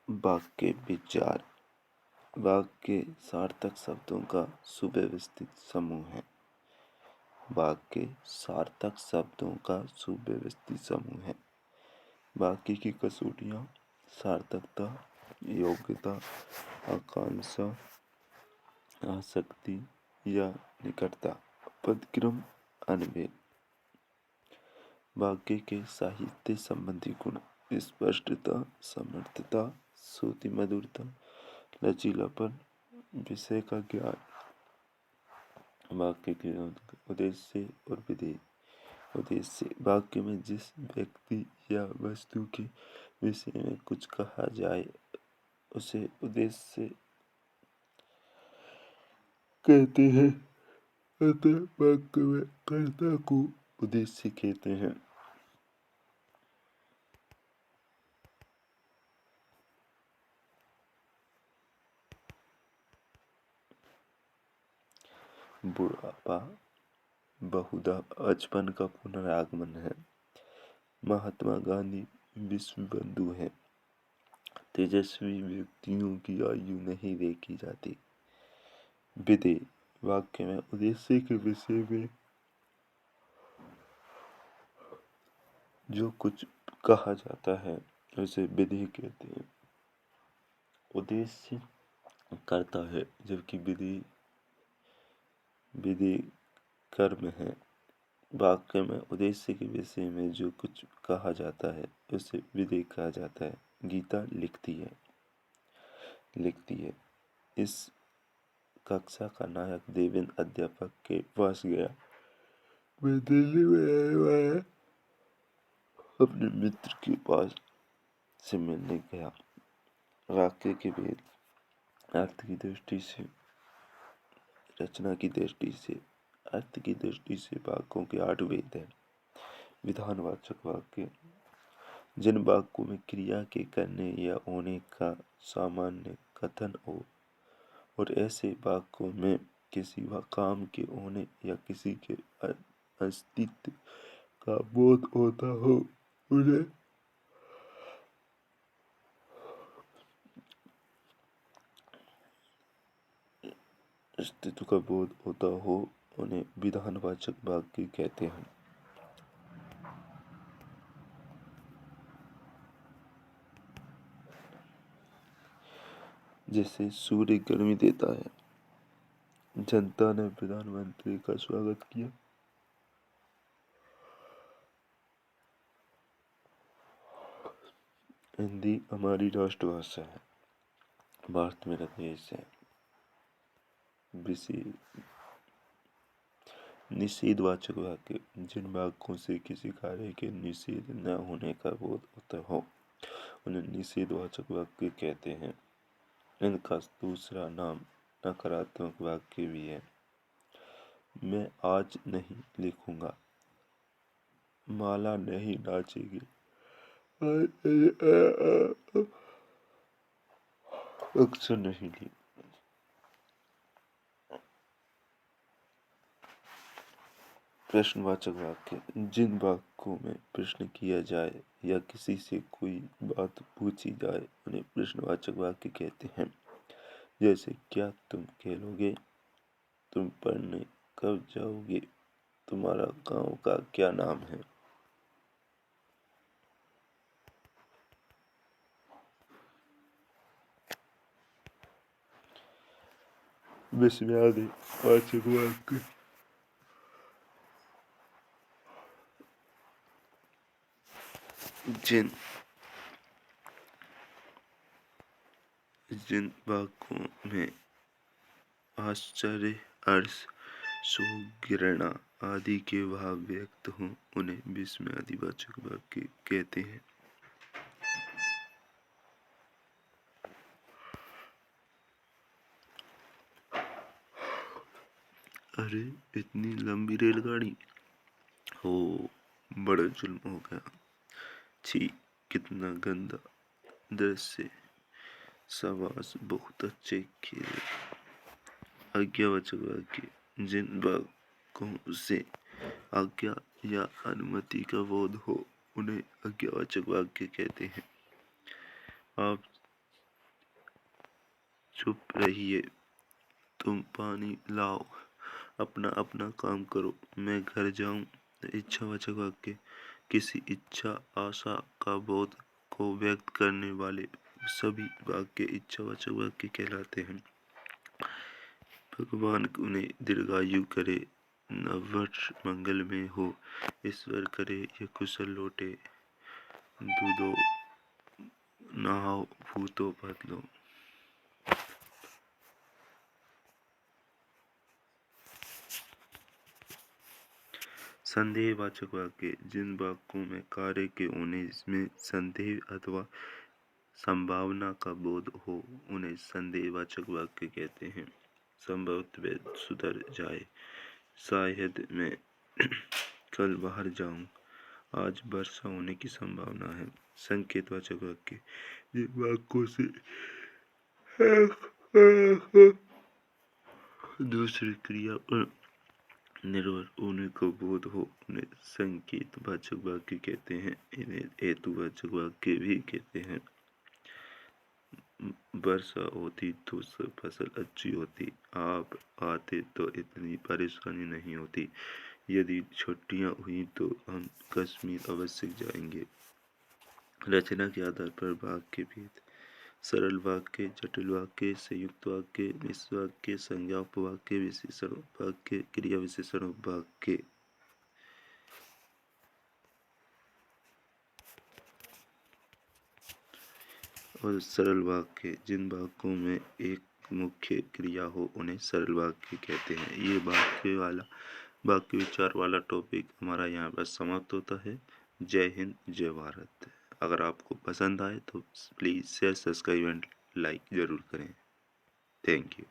वाक्य विचार वाक्य सार्थक शब्दों का सुव्यवस्थित समूह है। वाक्य सार्थक शब्दों का सुव्यवस्थित समूह है। वाक्य की कसौटियाँ सार्थकता, योग्यता, आकांक्षा, आसक्ति या निकटता, पदक्रम, अनवेद। वाक्य के साहित्य संबंधी गुण: स्पष्टता, समर्थता, श्रुति मधुरता, लचीलापन, विषय का ज्ञान। वाक्य के उद्देश्य और विधेय। उद्देश्य: वाक्य में जिस व्यक्ति या वस्तु के विषय में कुछ कहा जाए उसे उद्देश्य कहते हैं। अतः वाक्य में कर्ता को उद्देश्य कहते हैं। बुढ़ापा बहुधा बचपन का पुनरागमन है। महात्मा गांधी विश्व बंधु हैं। तेजस्वी व्यक्तियों की आयु नहीं देखी जाती। विधेय: वाक्य में उद्देश्य के विषय में जो कुछ कहा जाता है उसे विधेय कहते हैं। उद्देश्य कर्ता है जबकि विधेय कर्म है। वाक्य में उद्देश्य के विषय में जो कुछ कहा जाता है उसे विधेय कहा जाता है। गीता लिखती है इस कक्षा का नायक देवेंद्र अध्यापक के पास गया। मैं दिल्ली में आया हुआ अपने मित्र के पास से मिलने गया। वाक्य के भेद: अर्थ की दृष्टि से, रचना की दृष्टि से। अर्थ की दृष्टि से वाक्यों के 8 भेद हैं। विधानवाचक वाक्य: जिन वाक्यों में क्रिया के करने या होने का सामान्य कथन हो और ऐसे वाक्यों में किसी काम के होने या किसी के अस्तित्व का बोध होता हो उन्हें विधानवाचक वाक्य कहते हैं। जैसे सूर्य गर्मी देता है, जनता ने प्रधानमंत्री का स्वागत किया। हिंदी हमारी राष्ट्रभाषा है, भारत मेरा देश है। निषेधवाचक वाक्य: जिन वाक्यों से किसी कार्य के निषेध न होने का बोध होता हो उन्हें निषेधवाचक वाक्य कहते हैं। इनका दूसरा नाम नकारात्मक वाक्य भी है। मैं आज नहीं लिखूंगा। माला नहीं नाचेगी। अक्सर नहीं ली। प्रश्नवाचक वाक्य: जिन वाक्यों में प्रश्न किया जाए या किसी से कोई बात पूछी जाए उन्हें प्रश्नवाचक वाक्य कहते हैं। जैसे क्या तुम खेलोगे, तुम पढ़ने कब जाओगे, तुम्हारा गांव का क्या नाम है। विस्मयादिवाचक वाक्य: जिन वाक्यों में आश्चर्य, हर्ष, शोक, घृणा आदि के भाव व्यक्त हों उन्हें विस्मयादिवाचक वाक्य कहते हैं। अरे इतनी लंबी रेलगाड़ी हो, बड़ा जुल्म हो गया। छी, कितना गंदा दृश्य। शाबाश, बहुत अच्छे खेल। आज्ञावाचक वाक्य: जिन वाक्यों से आज्ञा या अनुमति का बोध हो उन्हें आज्ञावाचक वाक्य कहते हैं। आप चुप रहिए, तुम पानी लाओ, अपना अपना काम करो, मैं घर जाऊं। इच्छावाचक वाक्य किसी इच्छा, आशा का बोध को व्यक्त करने वाले सभी वाक्य इच्छावाचक वाक्य कहलाते हैं। भगवान उन्हें दीर्घायु करे, नववर्ष मंगलमय हो, ईश्वर करे ये कुशल लौटे, दूधो नहाओ भूतो बदलो। संदेहवाचक वाक्य जिन वाक्यों में कार्य के होने में संदेह अथवा संभावना का बोध हो उन्हें संदेहवाचक वाक्य कहते हैं। संभवतः वे सुधर जाए, शायद मैं कल बाहर जाऊं, आज वर्षा होने की संभावना है। संकेतवाचक वाक्य जिन वाक्यों से दूसरी क्रिया पर निर्भर होने का बोध हो उन्हें संकेतवाचक वाक्य कहते हैं। इन्हें हेतुवाचक वाक्य भी कहते हैं। वर्षा होती तो सब फसल अच्छी होती, आप आते तो इतनी परेशानी नहीं होती, यदि छुट्टियां हुई तो हम कश्मीर अवश्य जाएंगे। रचना के आधार पर वाक्य भेद: सरल वाक्य, जटिल वाक्य, संयुक्त वाक्य, मिश्र वाक्य, संज्ञा उपवाक्य, विशेषण उपवाक्य, क्रिया विशेषण उपवाक्य। और सरल वाक्य जिन वाक्यों में एक मुख्य क्रिया हो उन्हें सरल वाक्य कहते हैं। ये वाक्य विचार वाला टॉपिक हमारा यहाँ पर समाप्त होता है। जय हिंद, जय भारत। अगर आपको पसंद आए तो please share, subscribe and like ज़रूर करें। Thank you.